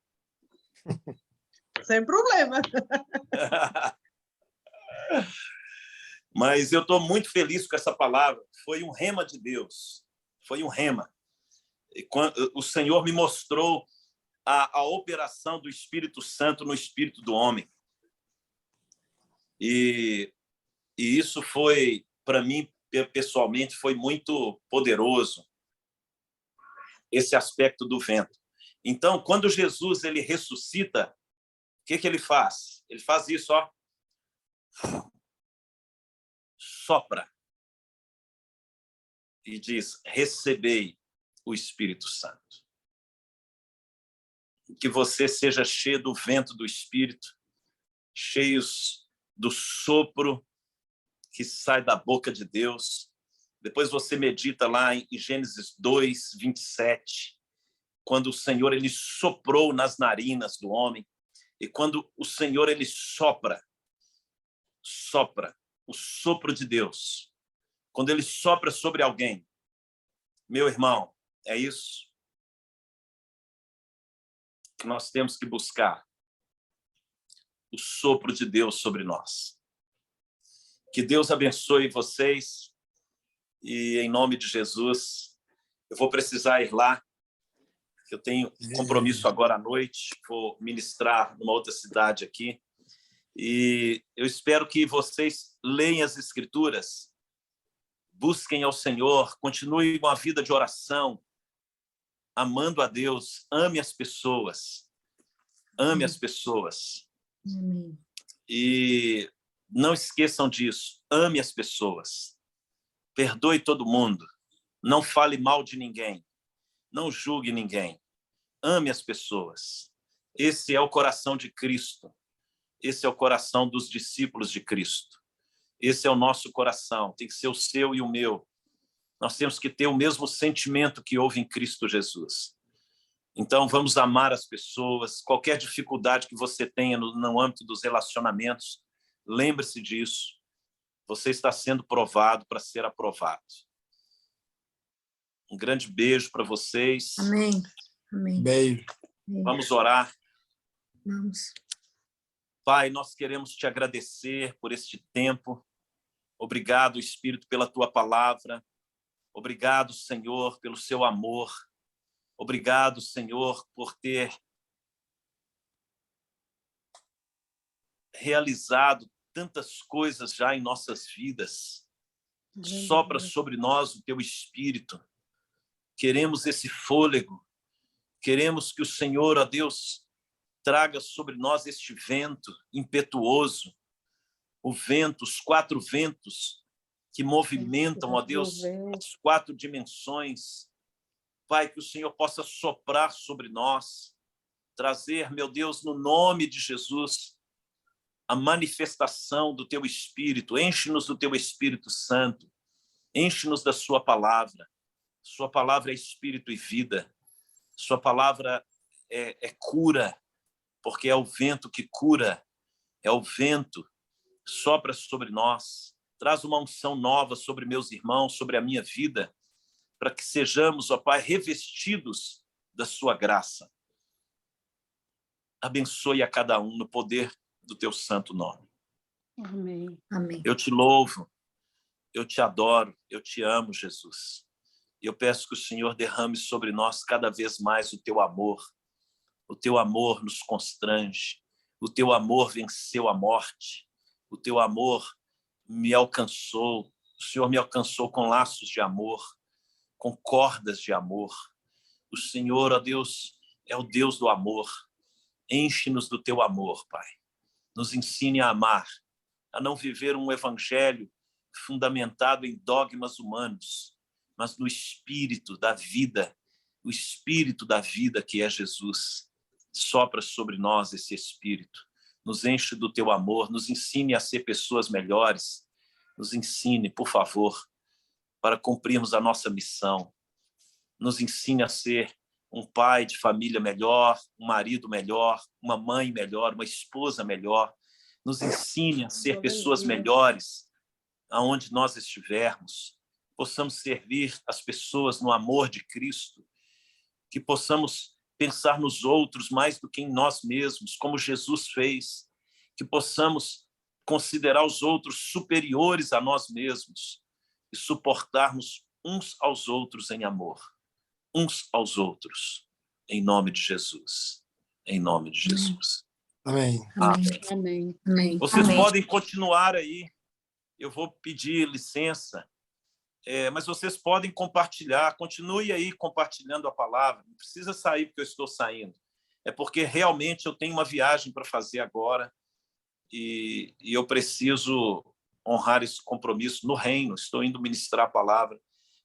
Sem problema. Mas eu estou muito feliz com essa palavra. Foi um rema de Deus. Foi um rema. E quando o Senhor me mostrou a operação do Espírito Santo no espírito do homem. E isso foi, para mim, pessoalmente, foi muito poderoso, esse aspecto do vento. Então, quando Jesus ele ressuscita, o que ele faz? Ele faz isso, ó. Sopra. E diz, recebei o Espírito Santo. Que você seja cheio do vento do Espírito, cheios do sopro que sai da boca de Deus. Depois você medita lá em Gênesis 2, 27, quando o Senhor ele soprou nas narinas do homem. E quando o Senhor ele sopra o sopro de Deus. Quando ele sopra sobre alguém, meu irmão, é isso que nós temos que buscar. O sopro de Deus sobre nós. Que Deus abençoe vocês e, em nome de Jesus, eu vou precisar ir lá. Eu tenho compromisso agora à noite, vou ministrar numa outra cidade aqui. E eu espero que vocês leiam as Escrituras, busquem ao Senhor, continuem com a vida de oração, amando a Deus, ame as pessoas. Ame as pessoas. Amém. E não esqueçam disso, ame as pessoas. Perdoe todo mundo, não fale mal de ninguém, não julgue ninguém. Ame as pessoas. Esse é o coração de Cristo. Esse é o coração dos discípulos de Cristo. Esse é o nosso coração, tem que ser o seu e o meu. Nós temos que ter o mesmo sentimento que houve em Cristo Jesus. Então, vamos amar as pessoas. Qualquer dificuldade que você tenha no âmbito dos relacionamentos, lembre-se disso. Você está sendo provado para ser aprovado. Um grande beijo para vocês. Amém. Amém. Beijo. Vamos orar. Vamos. Pai, nós queremos te agradecer por este tempo. Obrigado, Espírito, pela tua palavra. Obrigado, Senhor, pelo seu amor. Obrigado, Senhor, por ter realizado tantas coisas já em nossas vidas. Sopra sobre nós o teu Espírito. Queremos esse fôlego. Queremos que o Senhor, ó Deus, traga sobre nós este vento impetuoso, o vento, os 4 ventos que movimentam, ó Deus, as 4 dimensões. Pai, que o Senhor possa soprar sobre nós, trazer, meu Deus, no nome de Jesus, a manifestação do Teu Espírito. Enche-nos do Teu Espírito Santo, enche-nos da Sua palavra. Sua palavra é Espírito e vida. Sua palavra é cura, porque é o vento que cura, é o vento, sopra sobre nós, traz uma unção nova sobre meus irmãos, sobre a minha vida, para que sejamos, ó Pai, revestidos da sua graça. Abençoe a cada um no poder do teu santo nome. Amém. Amém. Eu te louvo, eu te adoro, eu te amo, Jesus. E eu peço que o Senhor derrame sobre nós cada vez mais o teu amor. O teu amor nos constrange, o teu amor venceu a morte, o teu amor me alcançou, o Senhor me alcançou com laços de amor, com cordas de amor. O Senhor, ó Deus, é o Deus do amor. Enche-nos do teu amor, Pai. Nos ensine a amar, a não viver um evangelho fundamentado em dogmas humanos, mas no espírito da vida, o espírito da vida que é Jesus. Sopra sobre nós esse espírito. Nos enche do teu amor, nos ensine a ser pessoas melhores. Nos ensine, por favor, para cumprirmos a nossa missão. Nos ensine a ser um pai de família melhor, um marido melhor, uma mãe melhor, uma esposa melhor. Nos ensine a ser pessoas melhores aonde nós estivermos. Possamos servir as pessoas no amor de Cristo. Que possamos pensar nos outros mais do que em nós mesmos, como Jesus fez. Que possamos considerar os outros superiores a nós mesmos e suportarmos uns aos outros em amor. Uns aos outros, em nome de Jesus. Em nome de Jesus. Amém. Amém. Amém. Amém. Vocês Amém. podem continuar aí. Eu vou pedir licença, mas vocês podem compartilhar. Continue aí compartilhando a palavra. Não precisa sair porque eu estou saindo. É porque realmente eu tenho uma viagem para fazer agora e eu preciso honrar esse compromisso no reino. Estou indo ministrar a palavra.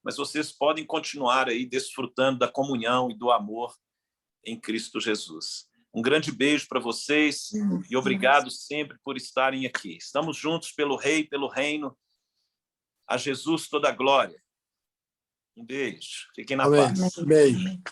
Mas vocês podem continuar aí desfrutando da comunhão e do amor em Cristo Jesus. Um grande beijo para vocês e obrigado sempre por estarem aqui. Estamos juntos pelo Rei, pelo Reino. A Jesus toda a glória. Um beijo. Fiquem na Amém. paz. Beijo.